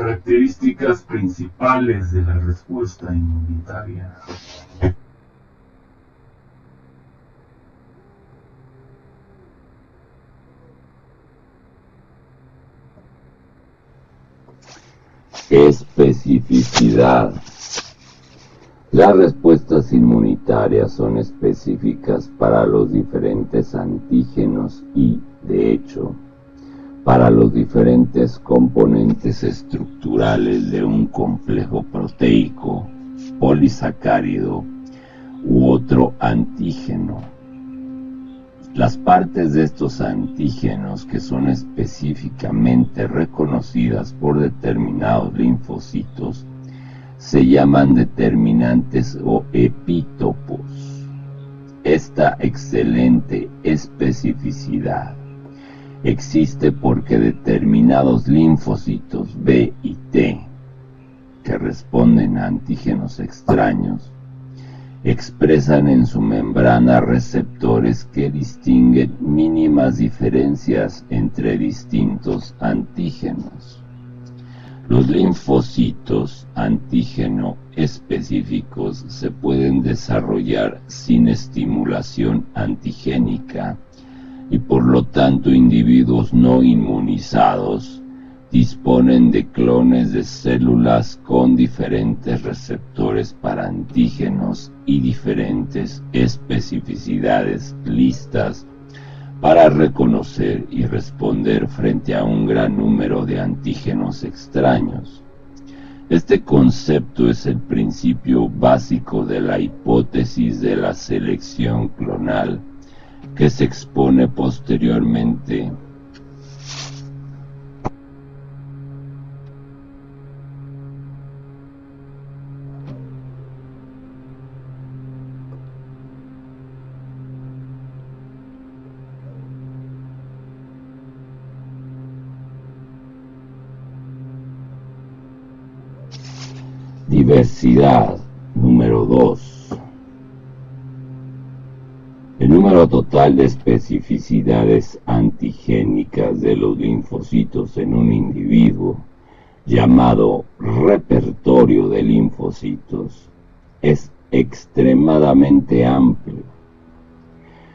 Características principales de la respuesta inmunitaria. Especificidad. Las respuestas inmunitarias son específicas para los diferentes antígenos y, de hecho, para los diferentes componentes estructurales de un complejo proteico, polisacárido u otro antígeno. Las partes de estos antígenos que son específicamente reconocidas por determinados linfocitos se llaman determinantes o epítopos. Esta excelente especificidad existe porque determinados linfocitos B y T, que responden a antígenos extraños, expresan en su membrana receptores que distinguen mínimas diferencias entre distintos antígenos. Los linfocitos antígeno específicos se pueden desarrollar sin estimulación antigénica y por lo tanto individuos no inmunizados disponen de clones de células con diferentes receptores para antígenos y diferentes especificidades listas para reconocer y responder frente a un gran número de antígenos extraños. Este concepto es el principio básico de la hipótesis de la selección clonal, que se expone posteriormente. Diversidad. Número 2. El número total de especificidades antigénicas de los linfocitos en un individuo, llamado repertorio de linfocitos, es extremadamente amplio.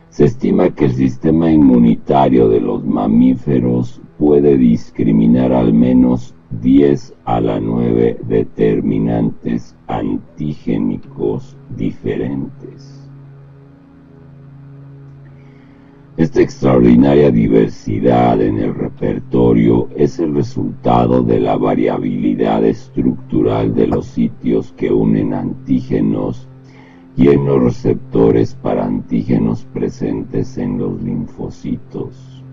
Se estima que el sistema inmunitario de los mamíferos puede discriminar al menos 10 a la 9 determinantes antigénicos diferentes. Esta extraordinaria diversidad en el repertorio es el resultado de la variabilidad estructural de los sitios que unen antígenos y en los receptores para antígenos presentes en los linfocitos.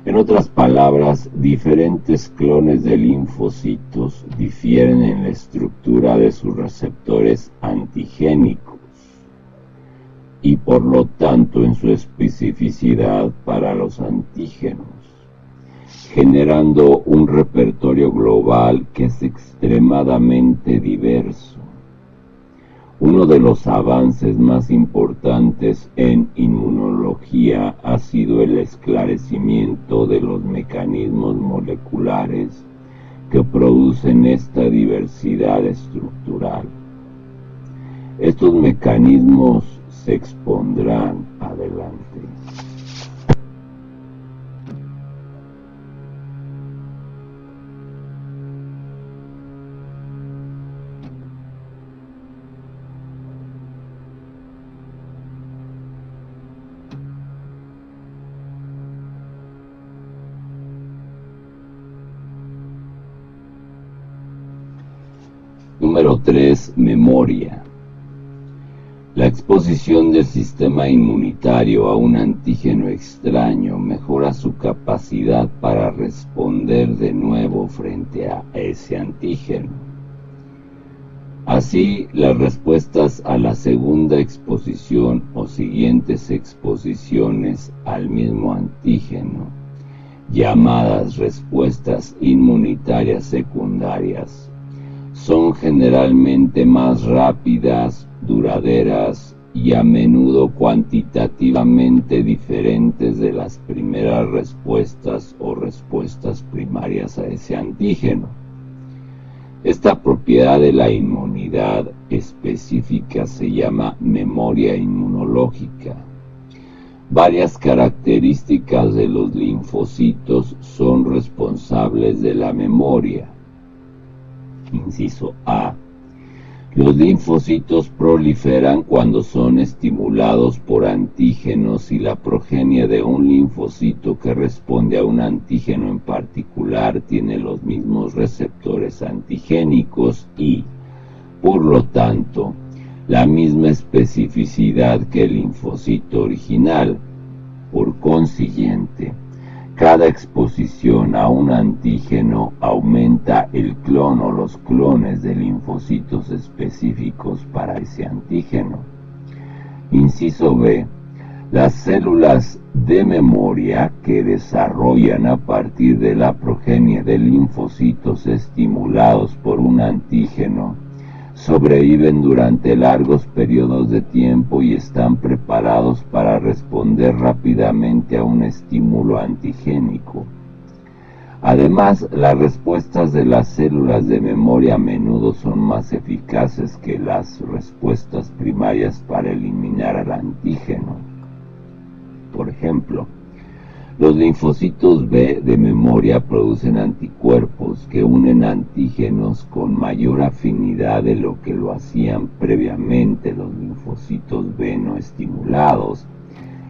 En otras palabras, diferentes clones de linfocitos difieren en la estructura de sus receptores antigénicos y por lo tanto en su especificidad para los antígenos, generando un repertorio global que es extremadamente diverso. Uno de los avances más importantes en inmunología ha sido el esclarecimiento de los mecanismos moleculares que producen esta diversidad estructural. Estos mecanismos se expondrán adelante. Número 3. Memoria. La exposición del sistema inmunitario a un antígeno extraño mejora su capacidad para responder de nuevo frente a ese antígeno. Así, las respuestas a la segunda exposición o siguientes exposiciones al mismo antígeno, llamadas respuestas inmunitarias secundarias, son generalmente más rápidas, duraderas y a menudo cuantitativamente diferentes de las primeras respuestas o respuestas primarias a ese antígeno. Esta propiedad de la inmunidad específica se llama memoria inmunológica. Varias características de los linfocitos son responsables de la memoria. Inciso A. Los linfocitos proliferan cuando son estimulados por antígenos y la progenie de un linfocito que responde a un antígeno en particular tiene los mismos receptores antigénicos y, por lo tanto, la misma especificidad que el linfocito original. Por consiguiente, cada exposición a un antígeno aumenta el clon o los clones de linfocitos específicos para ese antígeno. Inciso B. Las células de memoria que desarrollan a partir de la progenie de linfocitos estimulados por un antígeno sobreviven durante largos periodos de tiempo y están preparados para responder rápidamente a un estímulo antigénico. Además, las respuestas de las células de memoria a menudo son más eficaces que las respuestas primarias para eliminar al antígeno. Por ejemplo, los linfocitos B de memoria producen anticuerpos que unen antígenos con mayor afinidad de lo que lo hacían previamente los linfocitos B no estimulados,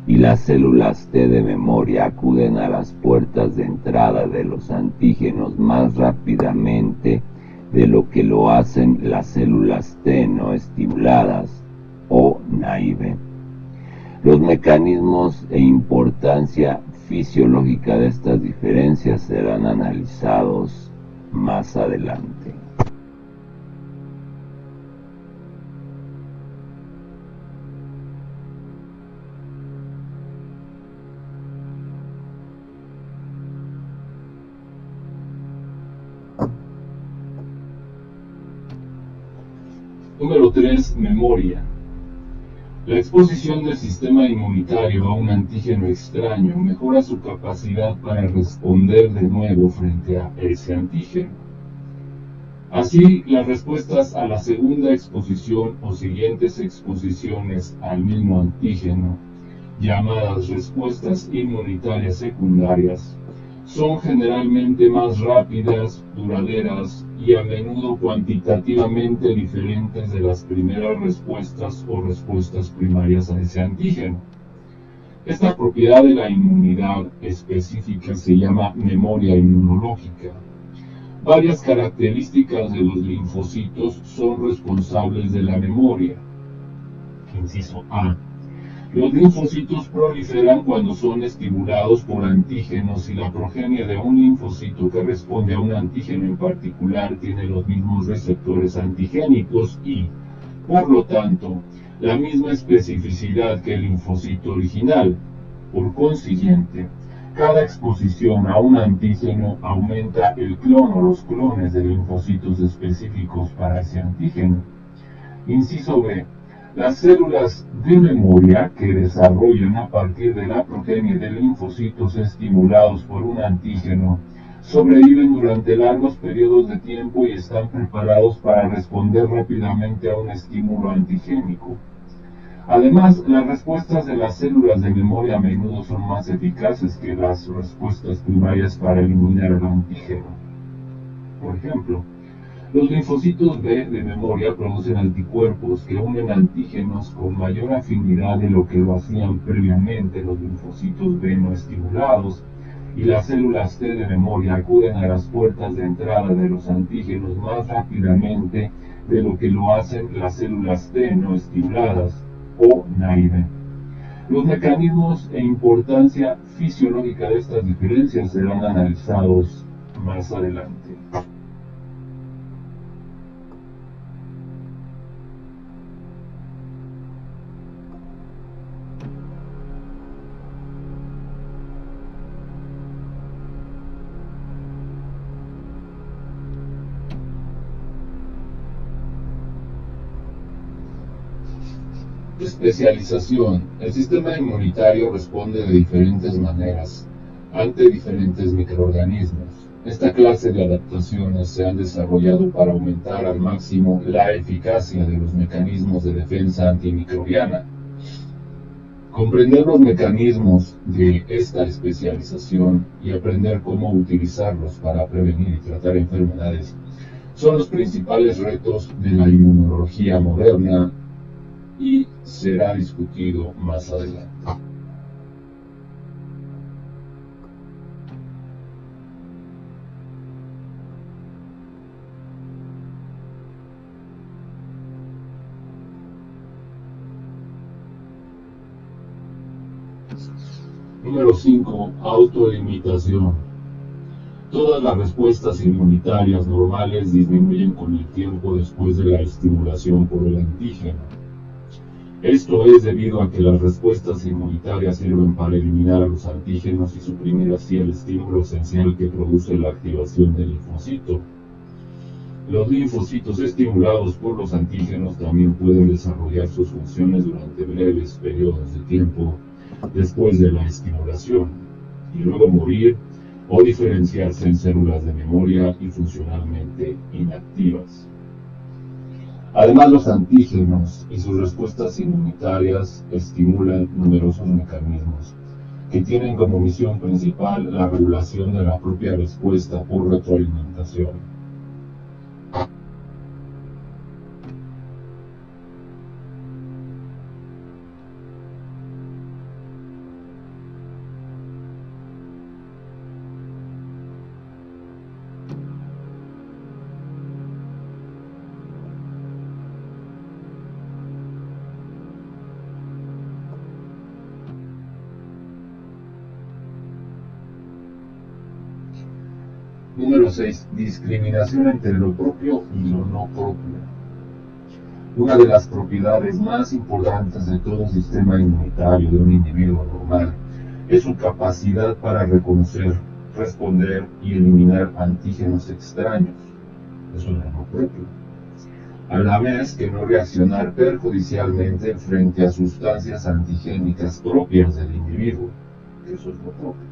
y las células T de memoria acuden a las puertas de entrada de los antígenos más rápidamente de lo que lo hacen las células T no estimuladas o naive. Los mecanismos e importancia fisiológica de estas diferencias serán analizados más adelante. Número 3. Memoria. La exposición del sistema inmunitario a un antígeno extraño mejora su capacidad para responder de nuevo frente a ese antígeno. Así, las respuestas a la segunda exposición o siguientes exposiciones al mismo antígeno, llamadas respuestas inmunitarias secundarias, son generalmente más rápidas, duraderas y a menudo cuantitativamente diferentes de las primeras respuestas o respuestas primarias a ese antígeno. Esta propiedad de la inmunidad específica se llama memoria inmunológica. Varias características de los linfocitos son responsables de la memoria. Inciso A. Los linfocitos proliferan cuando son estimulados por antígenos y la progenie de un linfocito que responde a un antígeno en particular tiene los mismos receptores antigénicos y, por lo tanto, la misma especificidad que el linfocito original. Por consiguiente, cada exposición a un antígeno aumenta el clon o los clones de linfocitos específicos para ese antígeno. Inciso B. Las células de memoria que desarrollan a partir de la progenie de linfocitos estimulados por un antígeno sobreviven durante largos periodos de tiempo y están preparados para responder rápidamente a un estímulo antigénico. Además, las respuestas de las células de memoria a menudo son más eficaces que las respuestas primarias para eliminar el antígeno. Por ejemplo, los linfocitos B de memoria producen anticuerpos que unen antígenos con mayor afinidad de lo que lo hacían previamente los linfocitos B no estimulados, y las células T de memoria acuden a las puertas de entrada de los antígenos más rápidamente de lo que lo hacen las células T no estimuladas o naive. Los mecanismos e importancia fisiológica de estas diferencias serán analizados más adelante. Especialización. El sistema inmunitario responde de diferentes maneras ante diferentes microorganismos. Esta clase de adaptaciones se han desarrollado para aumentar al máximo la eficacia de los mecanismos de defensa antimicrobiana. Comprender los mecanismos de esta especialización y aprender cómo utilizarlos para prevenir y tratar enfermedades son los principales retos de la inmunología moderna y será discutido más adelante. Número 5. Autolimitación. Todas las respuestas inmunitarias normales disminuyen con el tiempo después de la estimulación por el antígeno. Esto es debido a que las respuestas inmunitarias sirven para eliminar a los antígenos y suprimir así el estímulo esencial que produce la activación del linfocito. Los linfocitos estimulados por los antígenos también pueden desarrollar sus funciones durante breves periodos de tiempo después de la estimulación y luego morir o diferenciarse en células de memoria y funcionalmente inactivas. Además, los antígenos y sus respuestas inmunitarias estimulan numerosos mecanismos que tienen como misión principal la regulación de la propia respuesta por retroalimentación. Número 6. Discriminación entre lo propio y lo no propio. Una de las propiedades más importantes de todo sistema inmunitario de un individuo normal es su capacidad para reconocer, responder y eliminar antígenos extraños. Eso es lo no propio. A la vez que no reaccionar perjudicialmente frente a sustancias antigénicas propias del individuo. Eso es lo propio.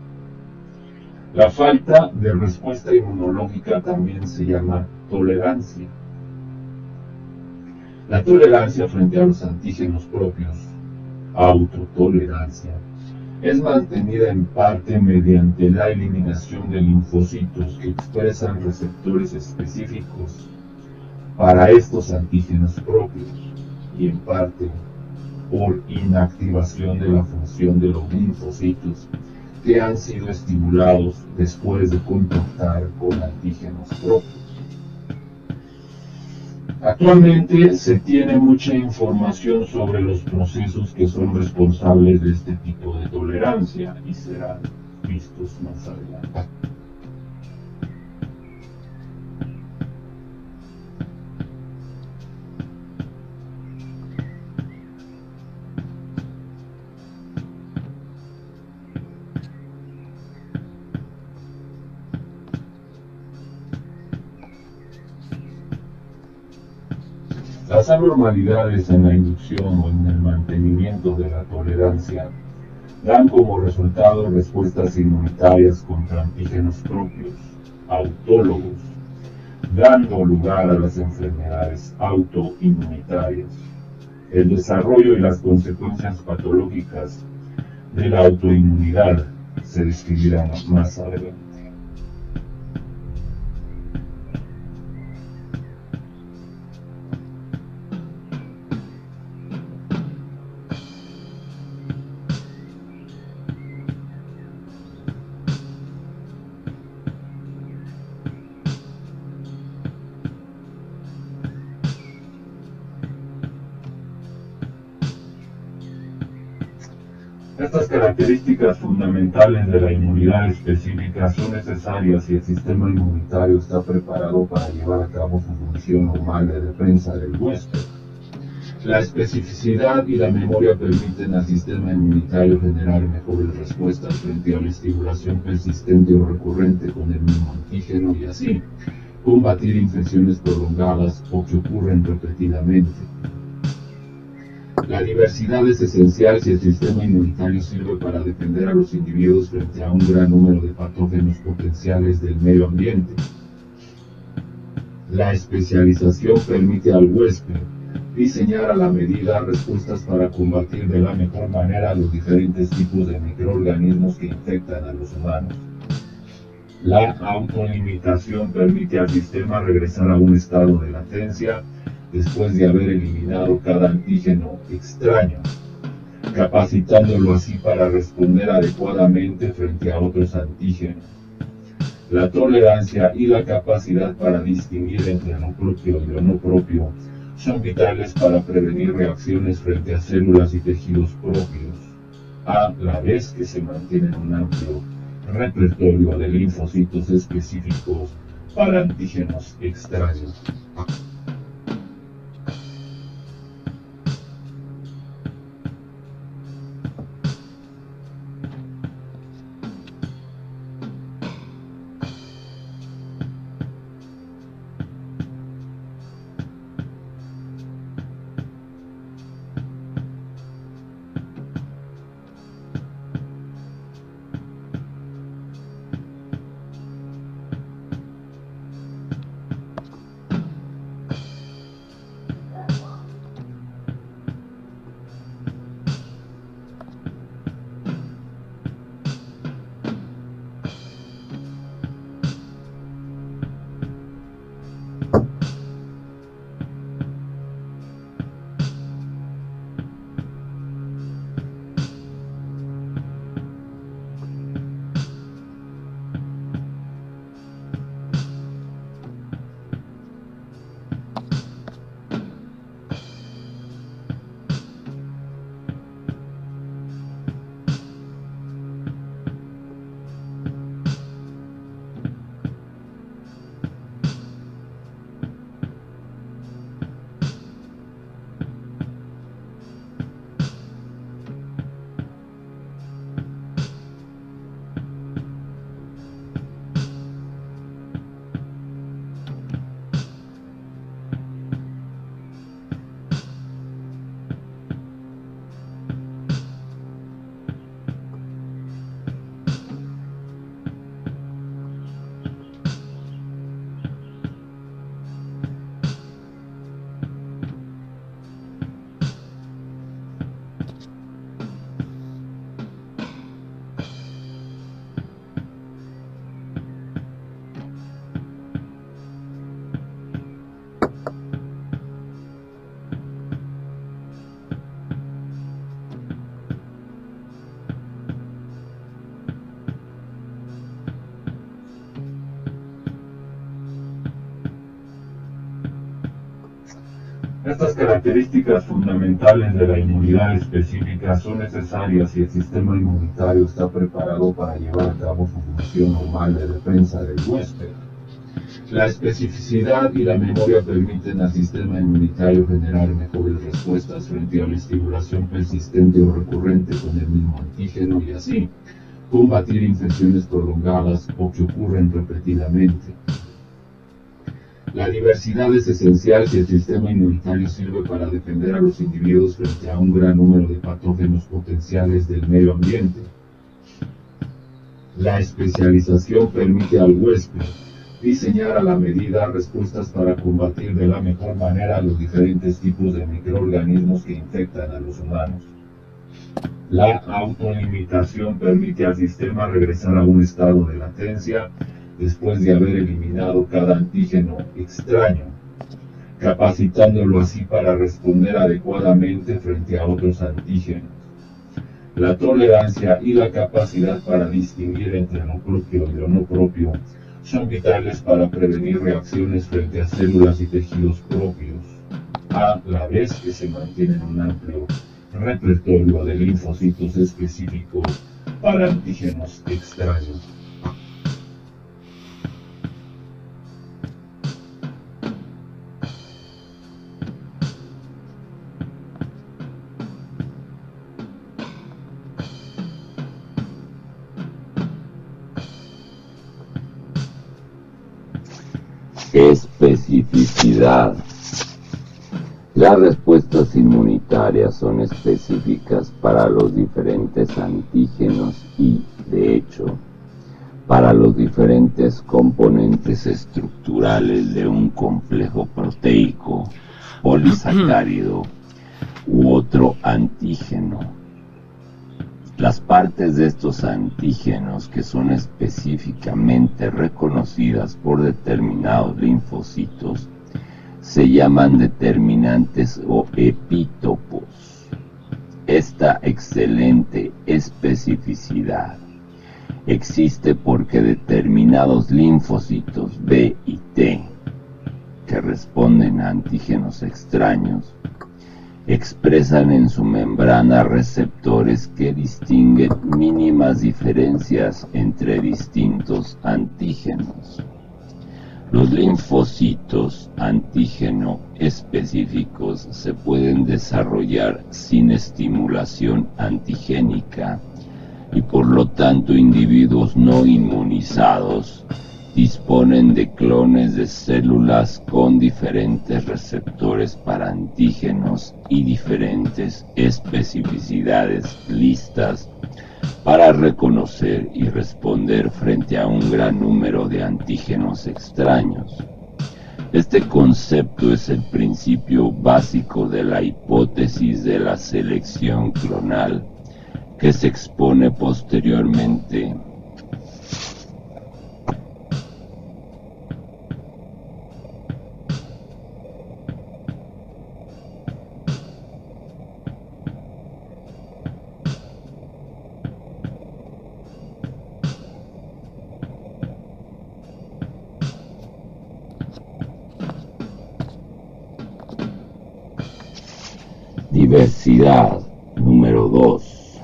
La falta de respuesta inmunológica también se llama tolerancia. La tolerancia frente a los antígenos propios, autotolerancia, es mantenida en parte mediante la eliminación de linfocitos que expresan receptores específicos para estos antígenos propios y en parte por inactivación de la función de los linfocitos que han sido estimulados después de contactar con antígenos propios. Actualmente se tiene mucha información sobre los procesos que son responsables de este tipo de tolerancia y serán vistos más adelante. Las anormalidades en la inducción o en el mantenimiento de la tolerancia dan como resultado respuestas inmunitarias contra antígenos propios, autólogos, dando lugar a las enfermedades autoinmunitarias. El desarrollo y las consecuencias patológicas de la autoinmunidad se describirán más adelante. Estas características fundamentales de la inmunidad específica son necesarias si el sistema inmunitario está preparado para llevar a cabo su función normal de defensa del huésped. La especificidad y la memoria permiten al sistema inmunitario generar mejores respuestas frente a la estimulación persistente o recurrente con el mismo antígeno y así combatir infecciones prolongadas o que ocurren repetidamente. La diversidad es esencial si el sistema inmunitario sirve para defender a los individuos frente a un gran número de patógenos potenciales del medio ambiente. La especialización permite al huésped diseñar a la medida respuestas para combatir de la mejor manera los diferentes tipos de microorganismos que infectan a los humanos. La autolimitación permite al sistema regresar a un estado de latencia después de haber eliminado cada antígeno extraño, capacitándolo así para responder adecuadamente frente a otros antígenos. La tolerancia y la capacidad para distinguir entre lo propio y lo no propio son vitales para prevenir reacciones frente a células y tejidos propios, a la vez que se mantiene un amplio repertorio de linfocitos específicos para antígenos extraños. Estas características fundamentales de la inmunidad específica son necesarias si el sistema inmunitario está preparado para llevar a cabo su función normal de defensa del huésped. La especificidad y la memoria permiten al sistema inmunitario generar mejores respuestas frente a la estimulación persistente o recurrente con el mismo antígeno y así combatir infecciones prolongadas o que ocurren repetidamente. La diversidad es esencial si el sistema inmunitario sirve para defender a los individuos frente a un gran número de patógenos potenciales del medio ambiente. La especialización permite al huésped diseñar a la medida respuestas para combatir de la mejor manera los diferentes tipos de microorganismos que infectan a los humanos. La autolimitación permite al sistema regresar a un estado de latencia después de haber eliminado cada antígeno extraño, capacitándolo así para responder adecuadamente frente a otros antígenos. La tolerancia y la capacidad para distinguir entre lo propio y lo no propio son vitales para prevenir reacciones frente a células y tejidos propios, a la vez que se mantiene un amplio repertorio de linfocitos específicos para antígenos extraños. Especificidad. Las respuestas respuestas inmunitarias son específicas para los diferentes antígenos y, de hecho, para los diferentes componentes estructurales de un complejo proteico, polisacárido u otro antígeno. Las partes de estos antígenos que son específicamente reconocidas por determinados linfocitos se llaman determinantes o epítopos. Esta excelente especificidad existe porque determinados linfocitos B y T, que responden a antígenos extraños, expresan en su membrana receptores que distinguen mínimas diferencias entre distintos antígenos. Los linfocitos antígeno específicos se pueden desarrollar sin estimulación antigénica y por lo tanto individuos no inmunizados disponen de clones de células con diferentes receptores para antígenos y diferentes especificidades listas para reconocer y responder frente a un gran número de antígenos extraños. Este concepto es el principio básico de la hipótesis de la selección clonal, que se expone posteriormente diversidad. Número 2.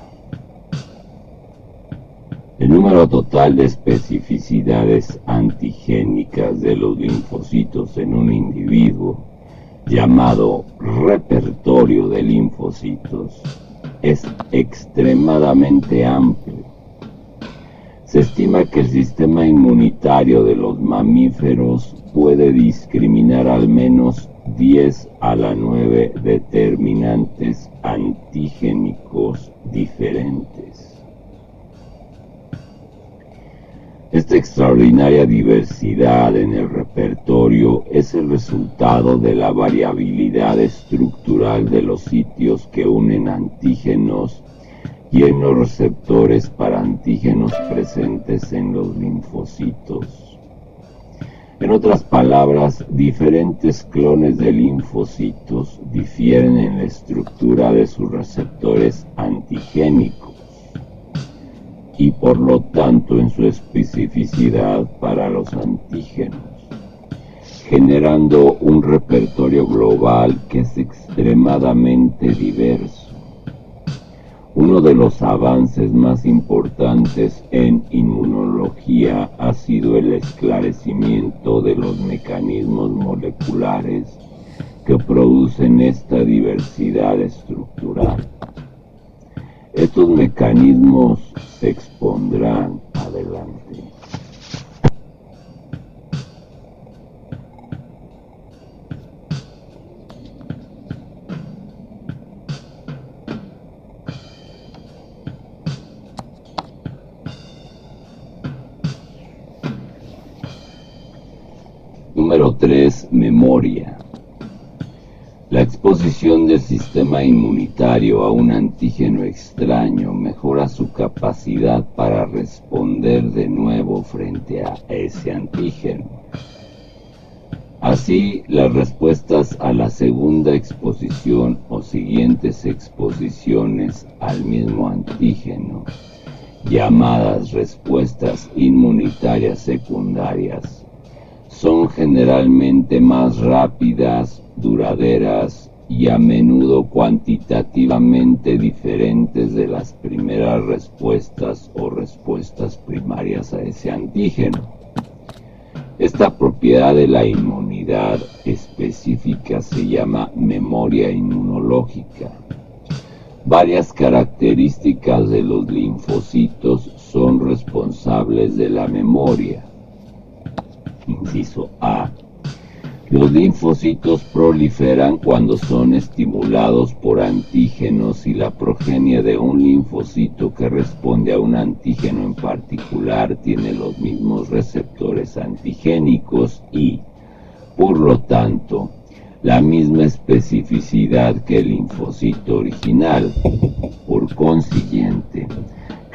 El número total de especificidades antigénicas de los linfocitos en un individuo, llamado repertorio de linfocitos, es extremadamente amplio. Se estima que el sistema inmunitario de los mamíferos puede discriminar al menos 10 a la 9 determinantes antigénicos diferentes. Esta extraordinaria diversidad en el repertorio es el resultado de la variabilidad estructural de los sitios que unen antígenos y en los receptores para antígenos presentes en los linfocitos. En otras palabras, diferentes clones de linfocitos difieren en la estructura de sus receptores antigénicos y por lo tanto en su especificidad para los antígenos, generando un repertorio global que es extremadamente diverso. Uno de los avances más importantes en inmunología ha sido el esclarecimiento de los mecanismos moleculares que producen esta diversidad estructural. Estos mecanismos se expondrán adelante. Número 3. Memoria. La exposición del sistema inmunitario a un antígeno extraño mejora su capacidad para responder de nuevo frente a ese antígeno. Así, las respuestas a la segunda exposición o siguientes exposiciones al mismo antígeno, llamadas respuestas inmunitarias secundarias, son generalmente más rápidas, duraderas y a menudo cuantitativamente diferentes de las primeras respuestas o respuestas primarias a ese antígeno. Esta propiedad de la inmunidad específica se llama memoria inmunológica. Varias características de los linfocitos son responsables de la memoria. Inciso A. Los linfocitos proliferan cuando son estimulados por antígenos y la progenie de un linfocito que responde a un antígeno en particular tiene los mismos receptores antigénicos y, por lo tanto, la misma especificidad que el linfocito original. Por consiguiente,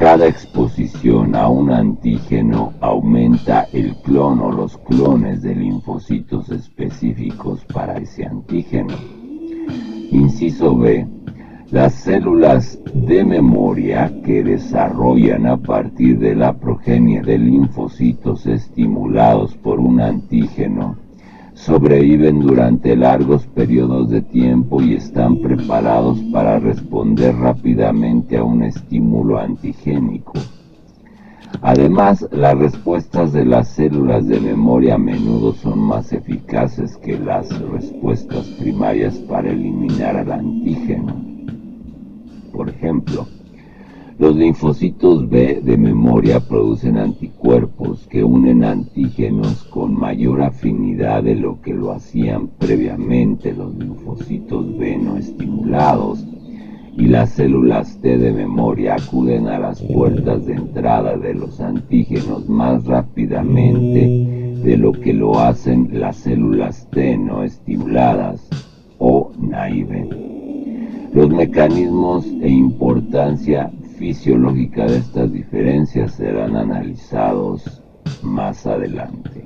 cada exposición a un antígeno aumenta el clon o los clones de linfocitos específicos para ese antígeno. Inciso B. Las células de memoria que desarrollan a partir de la progenie de linfocitos estimulados por un antígeno sobreviven durante largos periodos de tiempo y están preparados para responder rápidamente a un estímulo antigénico. Además, las respuestas de las células de memoria a menudo son más eficaces que las respuestas primarias para eliminar al antígeno. Por ejemplo, los linfocitos B de memoria producen anticuerpos que unen antígenos con mayor afinidad de lo que lo hacían previamente los linfocitos B no estimulados, y las células T de memoria acuden a las puertas de entrada de los antígenos más rápidamente de lo que lo hacen las células T no estimuladas o naive. Los mecanismos e importancia fisiológica de estas diferencias serán analizados más adelante.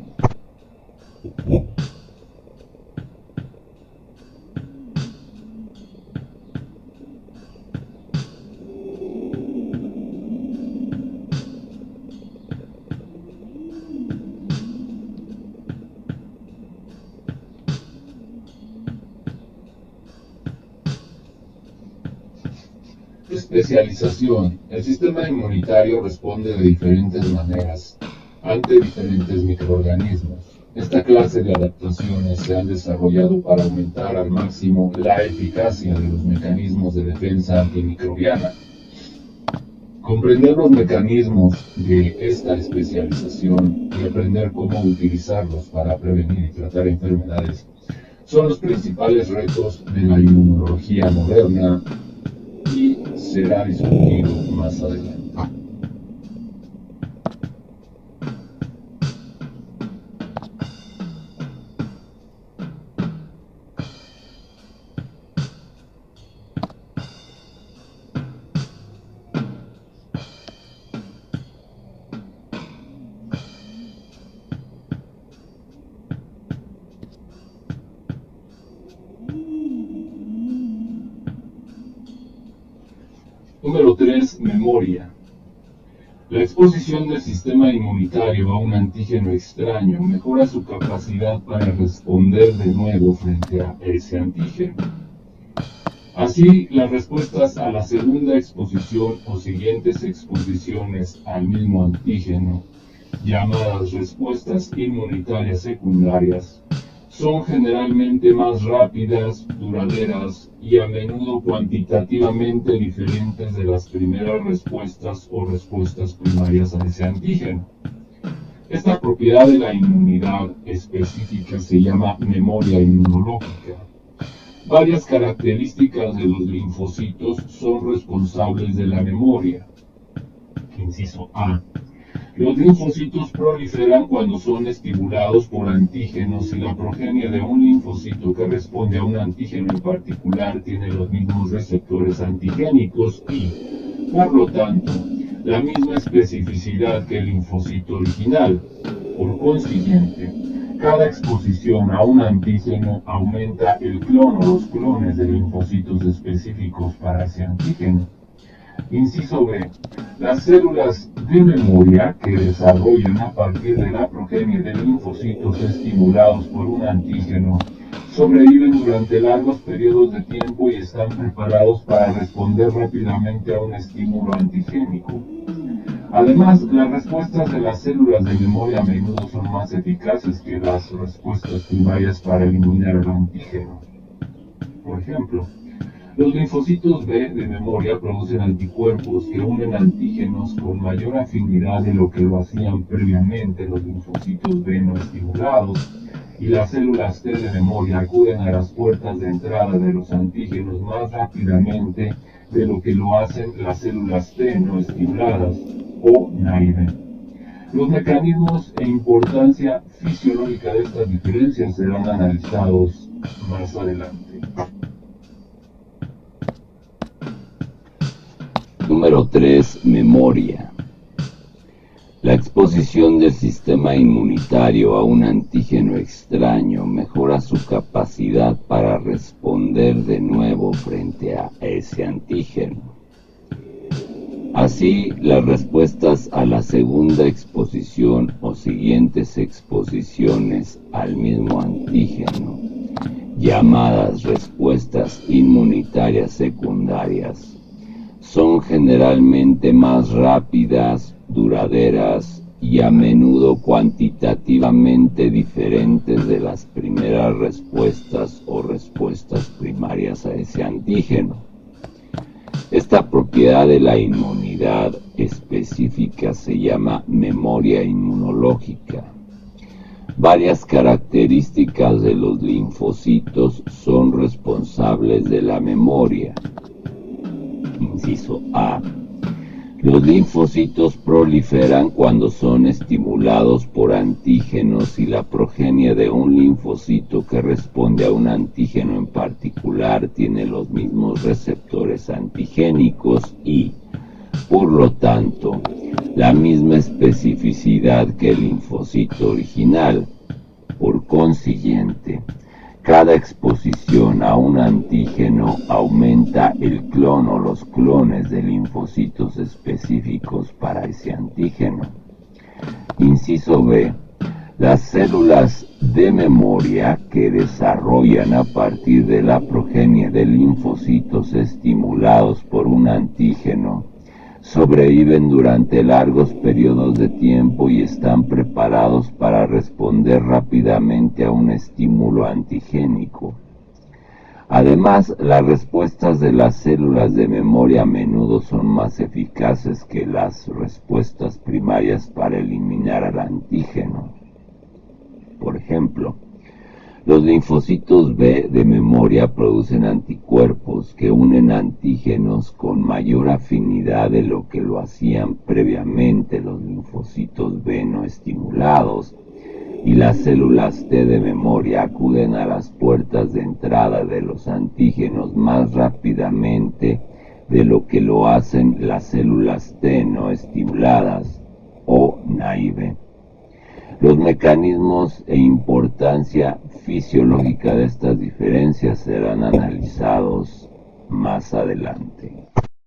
Especialización. El sistema inmunitario responde de diferentes maneras ante diferentes microorganismos. Esta clase de adaptaciones se han desarrollado para aumentar al máximo la eficacia de los mecanismos de defensa antimicrobiana. Comprender los mecanismos de esta especialización y aprender cómo utilizarlos para prevenir y tratar enfermedades son los principales retos de la inmunología moderna y será discutido más adelante. Número 3. Memoria. La exposición del sistema inmunitario a un antígeno extraño mejora su capacidad para responder de nuevo frente a ese antígeno. Así, las respuestas a la segunda exposición o siguientes exposiciones al mismo antígeno, llamadas respuestas inmunitarias secundarias, son generalmente más rápidas, duraderas y a menudo cuantitativamente diferentes de las primeras respuestas o respuestas primarias a ese antígeno. Esta propiedad de la inmunidad específica se llama memoria inmunológica. Varias características de los linfocitos son responsables de la memoria. Inciso A. Los linfocitos proliferan cuando son estimulados por antígenos y la progenie de un linfocito que responde a un antígeno en particular tiene los mismos receptores antigénicos y, por lo tanto, la misma especificidad que el linfocito original. Por consiguiente, cada exposición a un antígeno aumenta el clon o los clones de linfocitos específicos para ese antígeno. Inciso B. Las células de memoria que desarrollan a partir de la progenie de linfocitos estimulados por un antígeno sobreviven durante largos periodos de tiempo y están preparados para responder rápidamente a un estímulo antigénico. Además, las respuestas de las células de memoria a menudo son más eficaces que las respuestas primarias para eliminar el antígeno. Por ejemplo, los linfocitos B de memoria producen anticuerpos que unen antígenos con mayor afinidad de lo que lo hacían previamente los linfocitos B no estimulados, y las células T de memoria acuden a las puertas de entrada de los antígenos más rápidamente de lo que lo hacen las células T no estimuladas o naive. Los mecanismos e importancia fisiológica de estas diferencias serán analizados más adelante. Número 3. Memoria. La exposición del sistema inmunitario a un antígeno extraño mejora su capacidad para responder de nuevo frente a ese antígeno. Así, las respuestas a la segunda exposición o siguientes exposiciones al mismo antígeno, llamadas respuestas inmunitarias secundarias, son generalmente más rápidas, duraderas y a menudo cuantitativamente diferentes de las primeras respuestas o respuestas primarias a ese antígeno. Esta propiedad de la inmunidad específica se llama memoria inmunológica. Varias características de los linfocitos son responsables de la memoria. Inciso A. Los linfocitos proliferan cuando son estimulados por antígenos y la progenie de un linfocito que responde a un antígeno en particular tiene los mismos receptores antigénicos y, por lo tanto, la misma especificidad que el linfocito original. Por consiguiente, cada exposición a un antígeno aumenta el clon o los clones de linfocitos específicos para ese antígeno. Inciso B. Las células de memoria que desarrollan a partir de la progenie de linfocitos estimulados por un antígeno sobreviven durante largos periodos de tiempo y están preparados para responder rápidamente a un estímulo antigénico. Además, las respuestas de las células de memoria a menudo son más eficaces que las respuestas primarias para eliminar al antígeno. Por ejemplo, los linfocitos B de memoria producen anticuerpos que unen antígenos con mayor afinidad de lo que lo hacían previamente los linfocitos B no estimulados, y las células T de memoria acuden a las puertas de entrada de los antígenos más rápidamente de lo que lo hacen las células T no estimuladas o naive. Los mecanismos e importancia fisiológica de estas diferencias serán analizados más adelante.